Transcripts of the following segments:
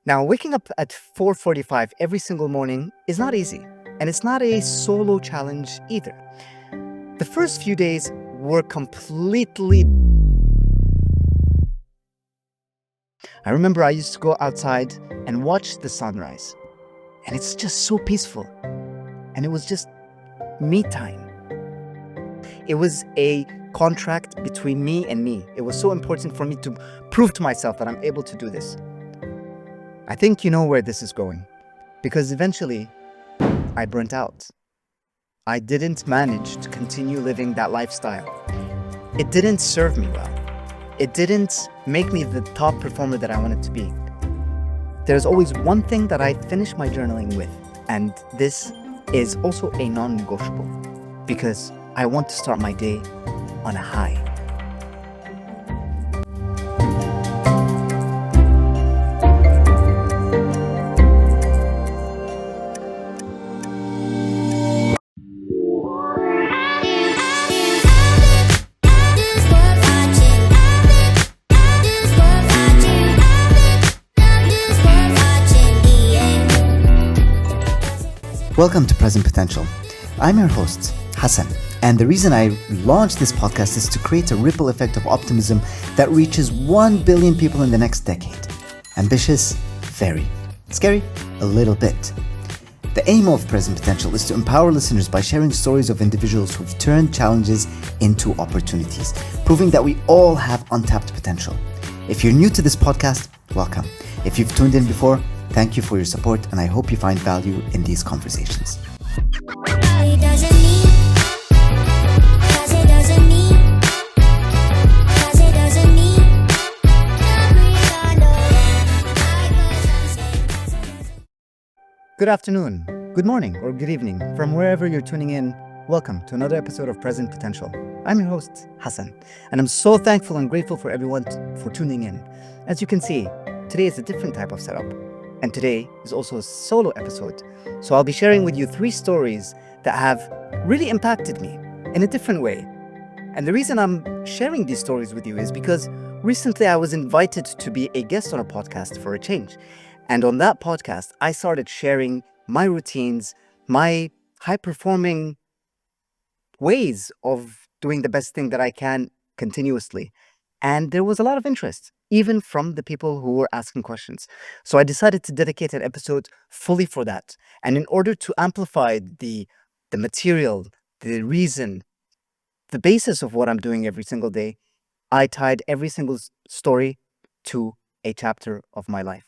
Now, waking up at 4:45 every single morning is not easy, and it's not a solo challenge either. The first few days were completely. I remember I used to go outside and watch the sunrise, and it's just so peaceful, and it was just me time. It was a contract between me and me. It was so important for me to prove to myself that I'm able to do this. I think you know where this is going, because eventually I burnt out. I didn't manage to continue living that lifestyle. It didn't serve me well. It didn't make me the top performer that I wanted to be. There's always one thing that I finish my journaling with, and this is also a non-negotiable, because I want to start my day on a high. Welcome to Present Potential. I'm your host, Hassan, and the reason I launched this podcast is to create a ripple effect of optimism that reaches 1 billion people in the next decade. Ambitious? Very. Scary? A little bit. The aim of Present Potential is to empower listeners by sharing stories of individuals who've turned challenges into opportunities, proving that we all have untapped potential. If you're new to this podcast, welcome. If you've tuned in before, thank you for your support, and I hope you find value in these conversations. Good afternoon, good morning, or good evening. From wherever you're tuning in, welcome to another episode of Present Potential. I'm your host, Hassan, and I'm so thankful and grateful for everyone for tuning in. As you can see, today is a different type of setup, and today is also a solo episode. So I'll be sharing with you 3 stories that have really impacted me in a different way. And the reason I'm sharing these stories with you is because recently I was invited to be a guest on a podcast for a change. And on that podcast, I started sharing my routines, my high-performing ways of doing the best thing that I can continuously. And there was a lot of interest, even from the people who were asking questions. So I decided to dedicate an episode fully for that. And in order to amplify the material, the reason, the basis of what I'm doing every single day, I tied every single story to a chapter of my life.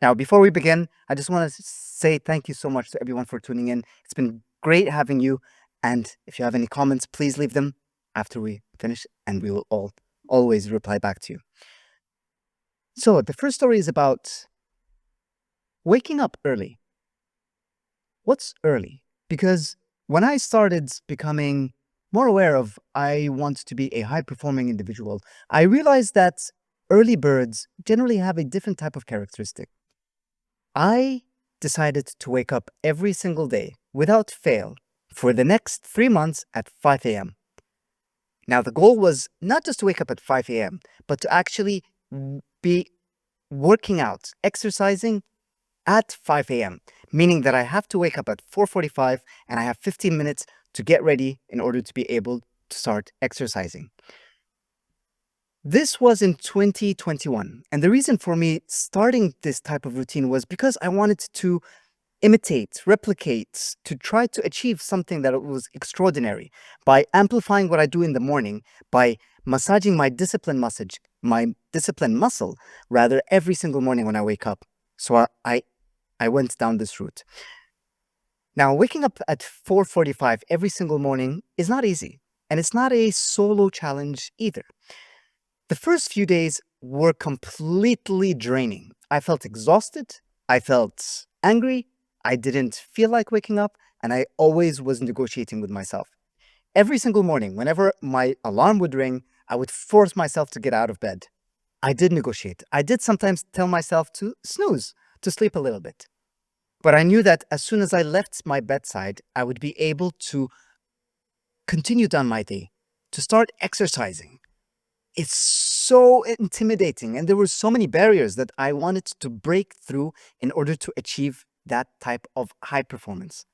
Now, before we begin, I just want to say thank you so much to everyone for tuning in. It's been great having you. And if you have any comments, please leave them after we finish, and we will always reply back to you. So the first story is about waking up early. What's early? Because when I started becoming more aware of I want to be a high-performing individual, I realized that early birds generally have a different type of characteristic. I decided to wake up every single day without fail for the next 3 months at 5 a.m. Now, the goal was not just to wake up at 5 a.m., but to actually be working out, exercising at 5 a.m., meaning that I have to wake up at 4:45 and I have 15 minutes to get ready in order to be able to start exercising. This was in 2021, and the reason for me starting this type of routine was because I wanted to imitate, replicate, to try to achieve something that was extraordinary by amplifying what I do in the morning, by massaging my discipline muscle, rather, every single morning when I wake up. So I went down this route. Now, waking up at 4:45 every single morning is not easy, and it's not a solo challenge either. The first few days were completely draining. I felt exhausted. I felt angry. I didn't feel like waking up, and I always was negotiating with myself. Every single morning, whenever my alarm would ring, I would force myself to get out of bed. I did negotiate. I did sometimes tell myself to snooze, to sleep a little bit. But I knew that as soon as I left my bedside, I would be able to continue down my day, to start exercising. it's so intimidating. And there were so many barriers that I wanted to break through in order to achieve that type of high performance.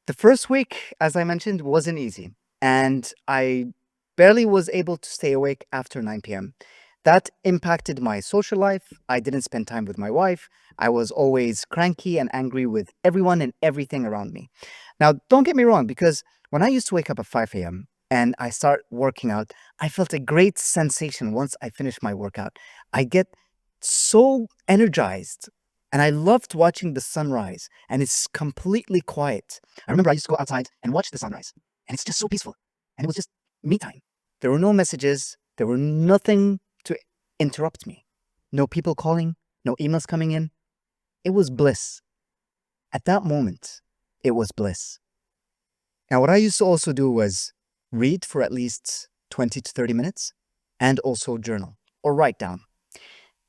The first week, as I mentioned, wasn't easy. And I barely was able to stay awake after 9 p.m. That impacted my social life. I didn't spend time with my wife. I was always cranky and angry with everyone and everything around me. Now, don't get me wrong, because when I used to wake up at 5 a.m. and I start working out, I felt a great sensation once I finished my workout. I get so energized and I loved watching the sunrise, and it's completely quiet. I remember I used to go outside and watch the sunrise, and it's just so peaceful. And it was just me time. There were no messages, there were nothing to interrupt me. No people calling, no emails coming in. It was bliss. At that moment, it was bliss. Now, what I used to also do was read for at least 20 to 30 minutes and also journal or write down.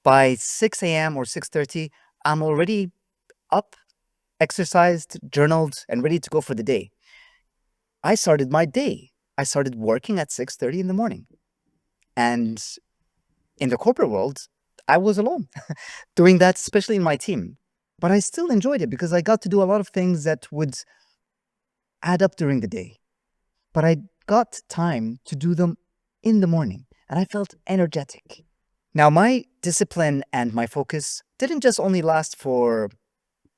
By 6 a.m. or 6:30, I'm already up, exercised, journaled, and ready to go for the day. I started my day. I started working at 6:30 in the morning. And in the corporate world, I was alone doing that, especially in my team. But I still enjoyed it because I got to do a lot of things that would add up during the day. But I got time to do them in the morning, and I felt energetic. Now, my discipline and my focus didn't just only last for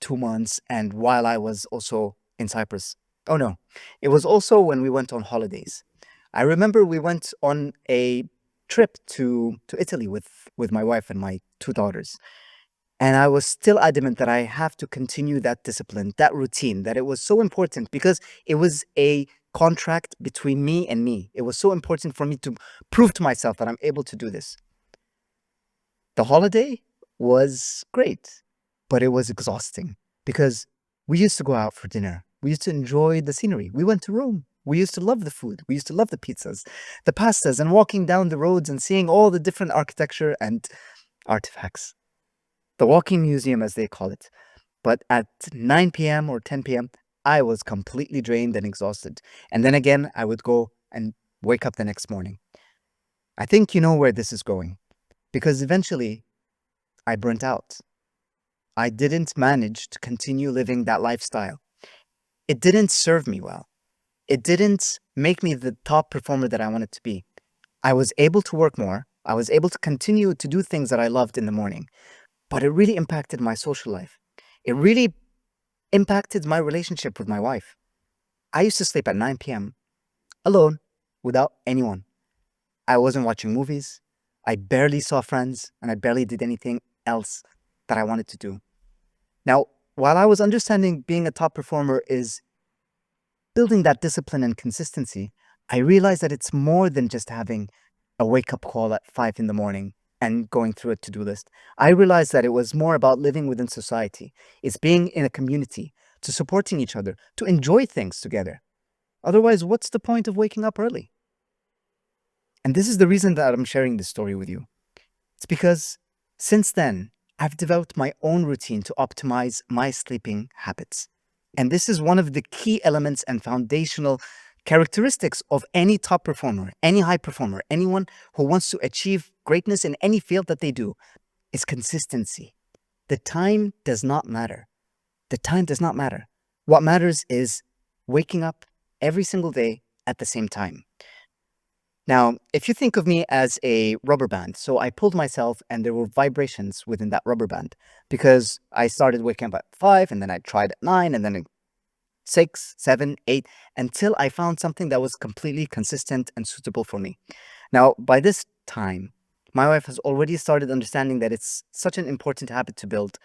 2 months and while I was also in Cyprus. Oh no, it was also when we went on holidays. I remember we went on a trip to Italy with my wife and my two daughters. And I was still adamant that I have to continue that discipline, that routine, that it was so important because it was a contract between me and me. It was so important for me to prove to myself that I'm able to do this. The holiday was great, but it was exhausting because we used to go out for dinner. We used to enjoy the scenery. We went to Rome. We used to love the food. We used to love the pizzas, the pastas, and walking down the roads and seeing all the different architecture and artifacts. The walking museum, as they call it. But at 9 p.m. or 10 p.m., I was completely drained and exhausted. And then again, I would go and wake up the next morning. I think you know where this is going because eventually I burnt out. I didn't manage to continue living that lifestyle. It didn't serve me well. It didn't make me the top performer that I wanted to be. I was able to work more. I was able to continue to do things that I loved in the morning, but it really impacted my social life. It really impacted my relationship with my wife. I used to sleep at 9 p.m. alone without anyone. I wasn't watching movies. I barely saw friends and I barely did anything else that I wanted to do. Now, while I was understanding being a top performer is building that discipline and consistency, I realized that it's more than just having a wake up call at 5 in the morning and going through a to do list. I realized that it was more about living within society. It's being in a community, to supporting each other, to enjoy things together. Otherwise, what's the point of waking up early? And this is the reason that I'm sharing this story with you. It's because since then, I've developed my own routine to optimize my sleeping habits. And this is one of the key elements and foundational characteristics of any top performer, any high performer, anyone who wants to achieve greatness in any field that they do, is consistency. The time does not matter. The time does not matter. What matters is waking up every single day at the same time. Now, if you think of me as a rubber band, so I pulled myself and there were vibrations within that rubber band because I started waking up at 5 and then I tried at 9 and then at 6, 7, 8, until I found something that was completely consistent and suitable for me. Now, by this time, my wife has already started understanding that it's such an important habit to build.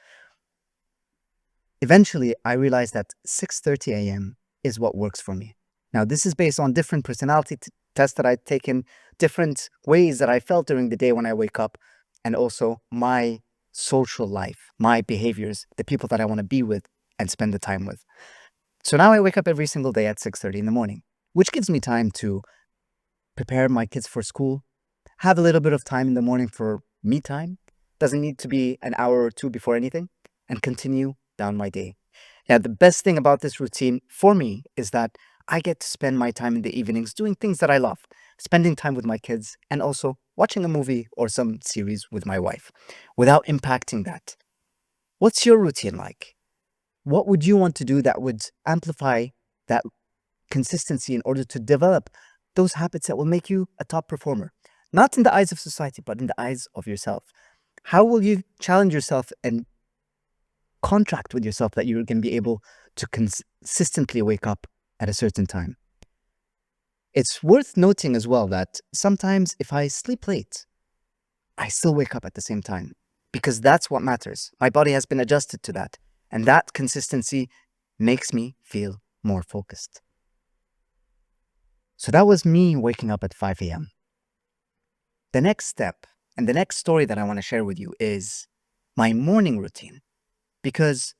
Eventually, I realized that 6:30 a.m. is what works for me. Now, this is based on different personality tests that I've taken, different ways that I felt during the day when I wake up, and also my social life, my behaviors, the people that I want to be with and spend the time with. So now I wake up every single day at 6:30 in the morning, which gives me time to prepare my kids for school, have a little bit of time in the morning for me time. Doesn't need to be an hour or two before anything, and continue down my day. Now, the best thing about this routine for me is that I get to spend my time in the evenings doing things that I love, spending time with my kids, and also watching a movie or some series with my wife without impacting that. What's your routine like? What would you want to do that would amplify that consistency in order to develop those habits that will make you a top performer? Not in the eyes of society, but in the eyes of yourself. How will you challenge yourself and contract with yourself that you're going to be able to consistently wake up at a certain time? It's worth noting as well that sometimes if I sleep late, I still wake up at the same time because that's what matters. My body has been adjusted to that. And that consistency makes me feel more focused. So that was me waking up at 5 a.m. The next step and the next story that I want to share with you is my morning routine. Because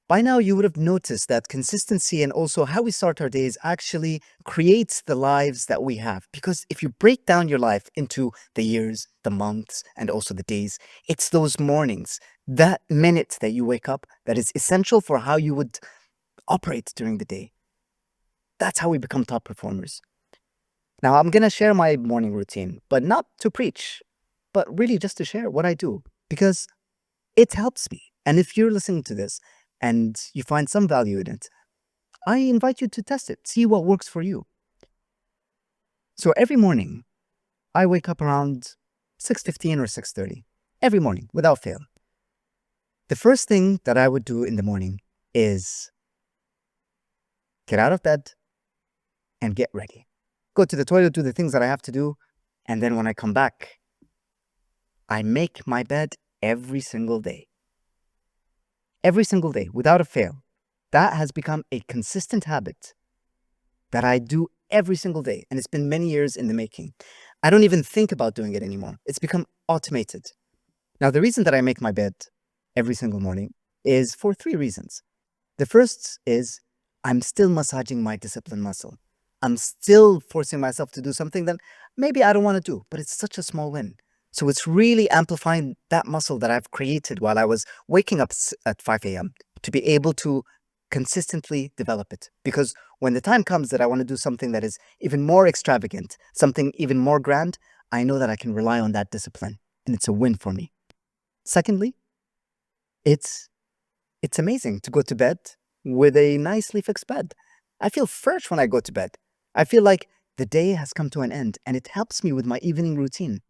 by now you would have noticed that consistency and also how we start our days actually creates the lives that we have. Because if you break down your life into the years, the months, and also the days, it's those mornings, that minute that you wake up, that is essential for how you would operate during the day. That's how we become top performers. Now, I'm going to share my morning routine, but not to preach, but really just to share what I do because it helps me. And if you're listening to this and you find some value in it, I invite you to test it, see what works for you. So every morning, I wake up around 6:15 or 6:30, every morning without fail. The first thing that I would do in the morning is get out of bed and get ready. Go to the toilet, do the things that I have to do, and then when I come back, I make my bed every single day. Every single day, without a fail. That has become a consistent habit that I do every single day, and it's been many years in the making. I don't even think about doing it anymore. It's become automated. Now, the reason that I make my bed every single morning is for 3 reasons. The first is I'm still massaging my discipline muscle. I'm still forcing myself to do something that maybe I don't want to do, but it's such a small win. So it's really amplifying that muscle that I've created while I was waking up at 5 a.m. to be able to consistently develop it. Because when the time comes that I want to do something that is even more extravagant, something even more grand, I know that I can rely on that discipline and it's a win for me. Secondly, it's amazing to go to bed with a nicely fixed bed. I feel fresh when I go to bed. I feel like the day has come to an end and it helps me with my evening routine.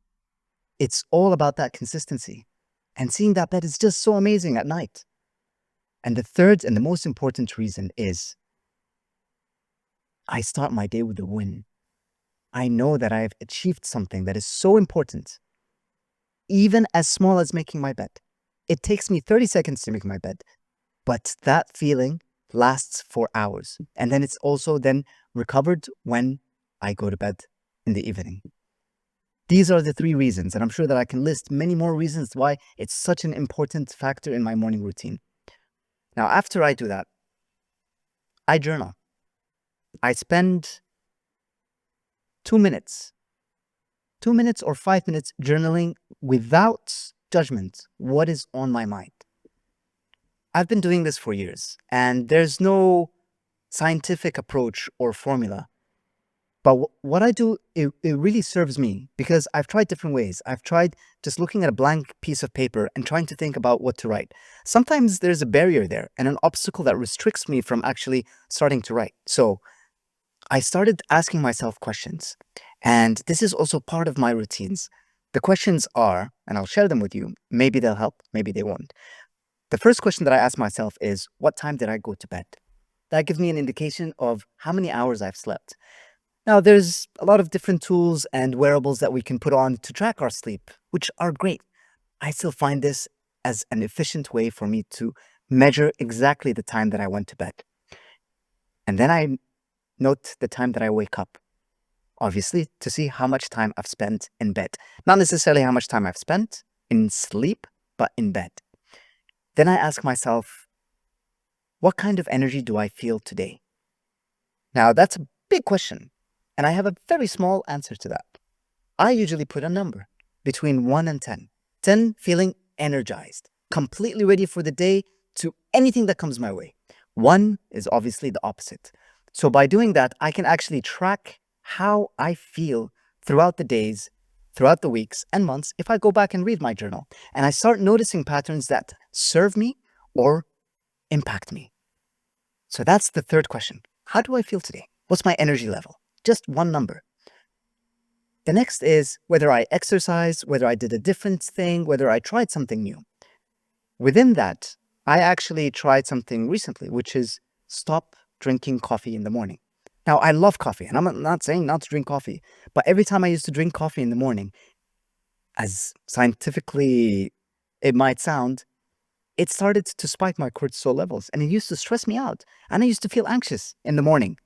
It's all about that consistency. And seeing that bed is just so amazing at night. And the third and the most important reason is I start my day with a win. I know that I have achieved something that is so important, even as small as making my bed. It takes me 30 seconds to make my bed, but that feeling lasts for hours. And then it's also then recovered when I go to bed in the evening. These are the 3 reasons, and I'm sure that I can list many more reasons why it's such an important factor in my morning routine. Now, after I do that, I journal. I spend 2 minutes or 5 minutes journaling without judgment what is on my mind. I've been doing this for years, and there's no scientific approach or formula. But what I do, it really serves me because I've tried different ways. I've tried just looking at a blank piece of paper and trying to think about what to write. Sometimes there's a barrier there and an obstacle that restricts me from actually starting to write. So I started asking myself questions. And this is also part of my routines. The questions are, and I'll share them with you, maybe they'll help, maybe they won't. The first question that I ask myself is, what time did I go to bed? That gives me an indication of how many hours I've slept. Now, there's a lot of different tools and wearables that we can put on to track our sleep, which are great. I still find this as an efficient way for me to measure exactly the time that I went to bed. And then I note the time that I wake up, obviously, to see how much time I've spent in bed. Not necessarily how much time I've spent in sleep, but in bed. Then I ask myself, what kind of energy do I feel today? Now, that's a big question. And I have a very small answer to that. I usually put a number between 1 and 10. 10 feeling energized, completely ready for the day to anything that comes my way. 1 is obviously the opposite. So by doing that, I can actually track how I feel throughout the days, throughout the weeks and months if I go back and read my journal. And I start noticing patterns that serve me or impact me. So that's the third question. How do I feel today? What's my energy level? Just one number. The next is whether I exercise, whether I did a different thing, whether I tried something new. Within that, I actually tried something recently, which is stop drinking coffee in the morning. Now, I love coffee, and I'm not saying not to drink coffee, but every time I used to drink coffee in the morning, as scientifically it might sound, it started to spike my cortisol levels, and it used to stress me out. And I used to feel anxious in the morning,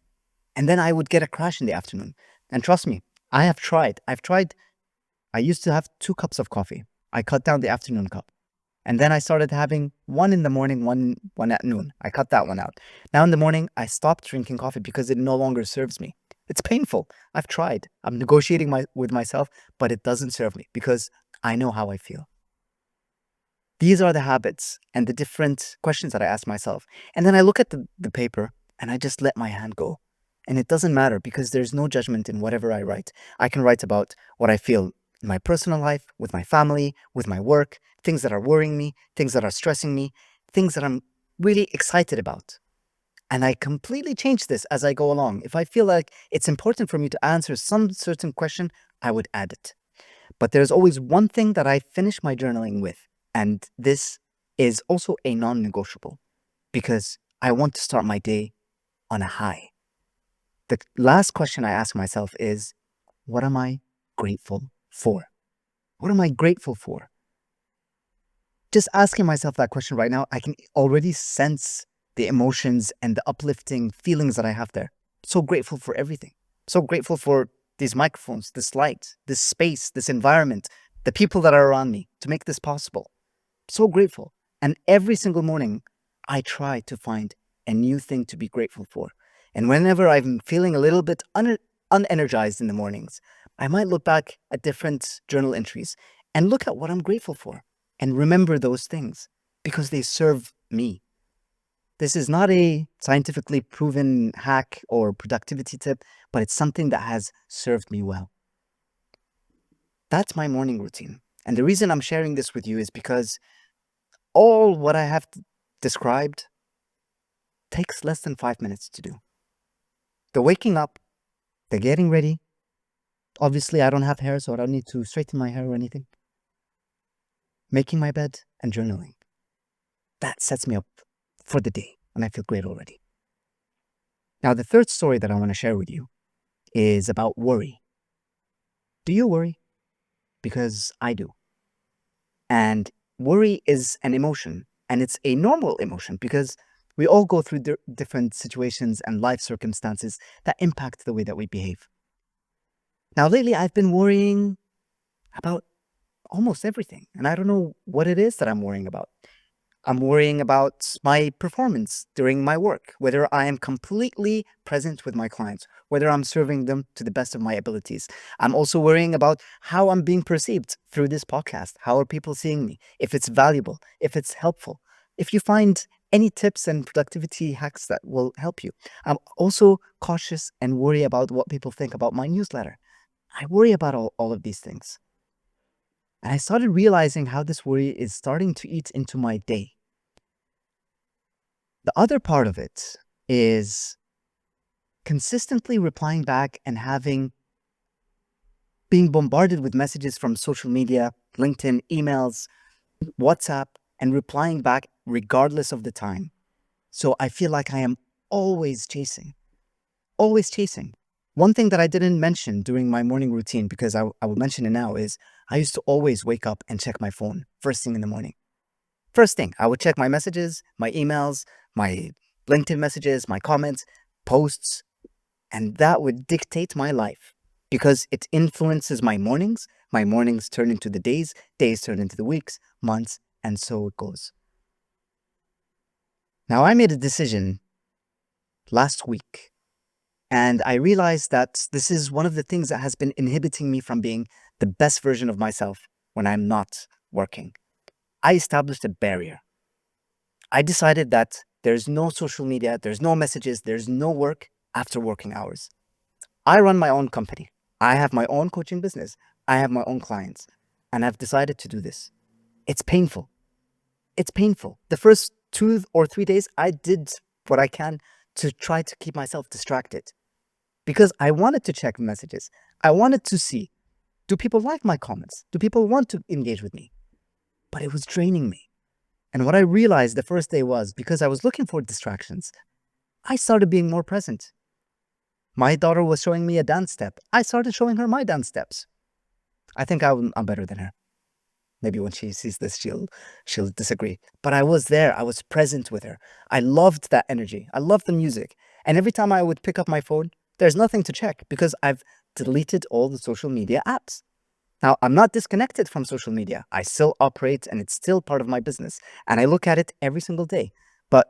and then I would get a crash in the afternoon. And trust me, I've tried. I used to have 2 cups of coffee. I cut down the afternoon cup. And then I started having one in the morning, one at noon. I cut that one out. Now in the morning, I stopped drinking coffee because it no longer serves me. It's painful. I've tried. I'm negotiating with myself, but it doesn't serve me because I know how I feel. These are the habits and the different questions that I ask myself. And then I look at the paper and I just let my hand go. And it doesn't matter because there's no judgment in whatever I write. I can write about what I feel in my personal life, with my family, with my work, things that are worrying me, things that are stressing me, things that I'm really excited about. And I completely change this as I go along. If I feel like it's important for me to answer some certain question, I would add it. But there's always one thing that I finish my journaling with, and this is also a non-negotiable because I want to start my day on a high. The last question I ask myself is, what am I grateful for? What am I grateful for? Just asking myself that question right now, I can already sense the emotions and the uplifting feelings that I have there. So grateful for everything. So grateful for these microphones, this light, this space, this environment, the people that are around me to make this possible. So grateful. And every single morning, I try to find a new thing to be grateful for. And whenever I'm feeling a little bit unenergized in the mornings, I might look back at different journal entries and look at what I'm grateful for and remember those things because they serve me. This is not a scientifically proven hack or productivity tip, but it's something that has served me well. That's my morning routine. And the reason I'm sharing this with you is because all what I have described takes less than 5 minutes to do. The waking up, the getting ready. Obviously, I don't have hair, so I don't need to straighten my hair or anything. Making my bed and journaling. That sets me up for the day, and I feel great already. Now, the third story that I want to share with you is about worry. Do you worry? Because I do. And worry is an emotion, and it's a normal emotion because we all go through different situations and life circumstances that impact the way that we behave. Now, lately, I've been worrying about almost everything, and I don't know what it is that I'm worrying about. I'm worrying about my performance during my work, whether I am completely present with my clients, whether I'm serving them to the best of my abilities. I'm also worrying about how I'm being perceived through this podcast. How are people seeing me? If it's valuable, if it's helpful, if you find any tips and productivity hacks that will help you. I'm also cautious and worry about what people think about my newsletter. I worry about all of these things. And I started realizing how this worry is starting to eat into my day. The other part of it is consistently replying back and being bombarded with messages from social media, LinkedIn, emails, WhatsApp, and replying back regardless of the time. So I feel like I am always chasing. One thing that I didn't mention during my morning routine, because I will mention it now, is I used to always wake up and check my phone first thing in the morning. First thing, I would check my messages, my emails, my LinkedIn messages, my comments, posts, and that would dictate my life because it influences my mornings. My mornings turn into the days, days turn into the weeks, months, and so it goes. Now, I made a decision last week, and I realized that this is one of the things that has been inhibiting me from being the best version of myself when I'm not working. I established a barrier. I decided that there's no social media, there's no messages, there's no work after working hours. I run my own company. I have my own coaching business. I have my own clients. And I've decided to do this. It's painful. It's painful. The first 2 or 3 days, I did what I can to try to keep myself distracted because I wanted to check messages. I wanted to see, do people like my comments? Do people want to engage with me? But it was draining me. And what I realized the first day was because I was looking for distractions, I started being more present. My daughter was showing me a dance step. I started showing her my dance steps. I think I'm better than her. Maybe when she sees this, she'll disagree. But I was there. I was present with her. I loved that energy. I loved the music. And every time I would pick up my phone, there's nothing to check because I've deleted all the social media apps. Now, I'm not disconnected from social media. I still operate and it's still part of my business. And I look at it every single day. But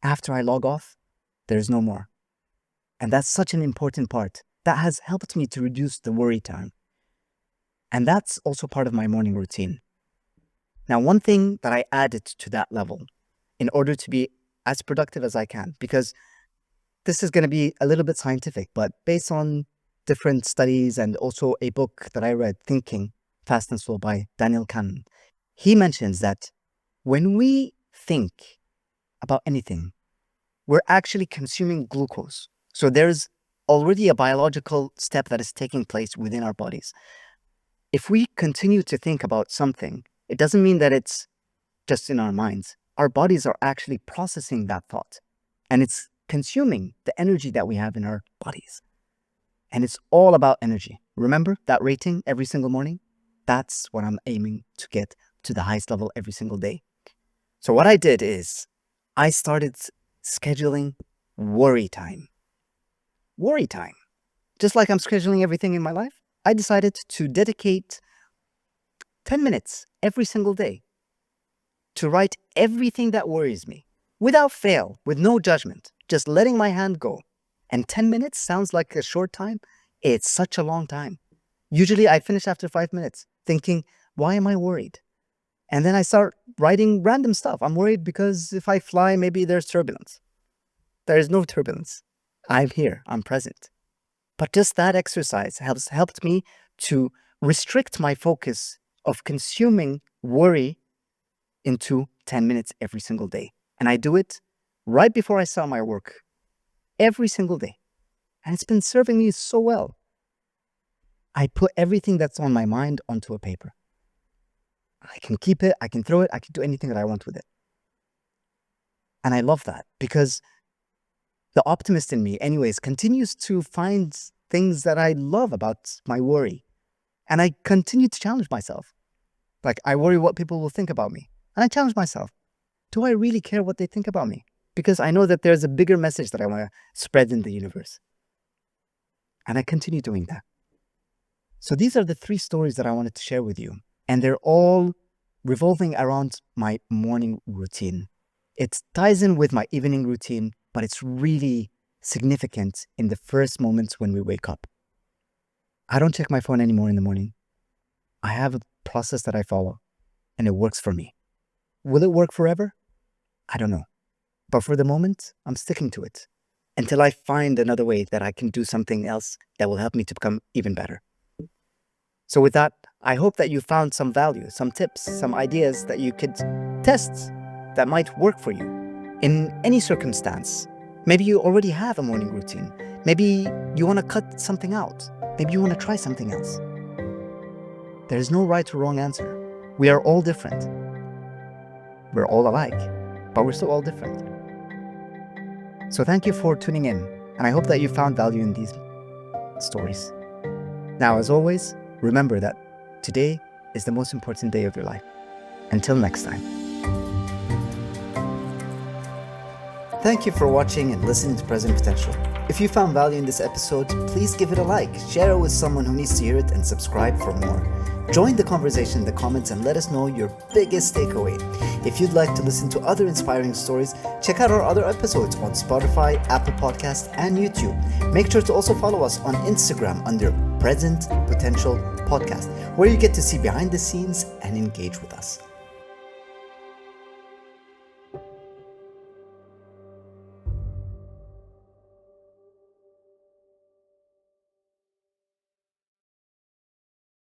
after I log off, there's no more. And that's such an important part. That has helped me to reduce the worry time. And that's also part of my morning routine. Now, one thing that I added to that level in order to be as productive as I can, because this is going to be a little bit scientific, but based on different studies and also a book that I read, Thinking Fast and Slow by Daniel Kahneman, he mentions that when we think about anything, we're actually consuming glucose. So there's already a biological step that is taking place within our bodies. If we continue to think about something, it doesn't mean that it's just in our minds. Our bodies are actually processing that thought, and it's consuming the energy that we have in our bodies. And it's all about energy. Remember that rating every single morning? That's what I'm aiming to get to the highest level every single day. So what I did is I started scheduling worry time. Worry time. Just like I'm scheduling everything in my life, I decided to dedicate 10 minutes every single day to write everything that worries me without fail, with no judgment, just letting my hand go. And 10 minutes sounds like a short time. It's such a long time. Usually I finish after 5 minutes thinking, why am I worried? And then I start writing random stuff. I'm worried because if I fly, maybe there's turbulence. There is no turbulence. I'm here. I'm present. But just that exercise has helped me to restrict my focus of consuming worry into 10 minutes every single day. And I do it right before I start my work, every single day. And it's been serving me so well. I put everything that's on my mind onto a paper. I can keep it, I can throw it, I can do anything that I want with it. And I love that because the optimist in me, anyways, continues to find things that I love about my worry. And I continue to challenge myself. Like, I worry what people will think about me. And I challenge myself. Do I really care what they think about me? Because I know that there's a bigger message that I want to spread in the universe. And I continue doing that. So these are the 3 stories that I wanted to share with you. And they're all revolving around my morning routine. It ties in with my evening routine, but it's really significant in the first moments when we wake up. I don't check my phone anymore in the morning. I have a process that I follow, and it works for me. Will it work forever? I don't know. But for the moment, I'm sticking to it until I find another way that I can do something else that will help me to become even better. So with that, I hope that you found some value, some tips, some ideas that you could test that might work for you in any circumstance. Maybe you already have a morning routine. Maybe you want to cut something out. Maybe you want to try something else. There is no right or wrong answer. We are all different. We're all alike, but we're still all different. So thank you for tuning in, and I hope that you found value in these stories. Now, as always, remember that today is the most important day of your life. Until next time. Thank you for watching and listening to Present Potential. If you found value in this episode, please give it a like, share it with someone who needs to hear it, and subscribe for more. Join the conversation in the comments and let us know your biggest takeaway. If you'd like to listen to other inspiring stories, check out our other episodes on Spotify, Apple Podcasts, and YouTube. Make sure to also follow us on Instagram under Present Potential Podcast, where you get to see behind the scenes and engage with us.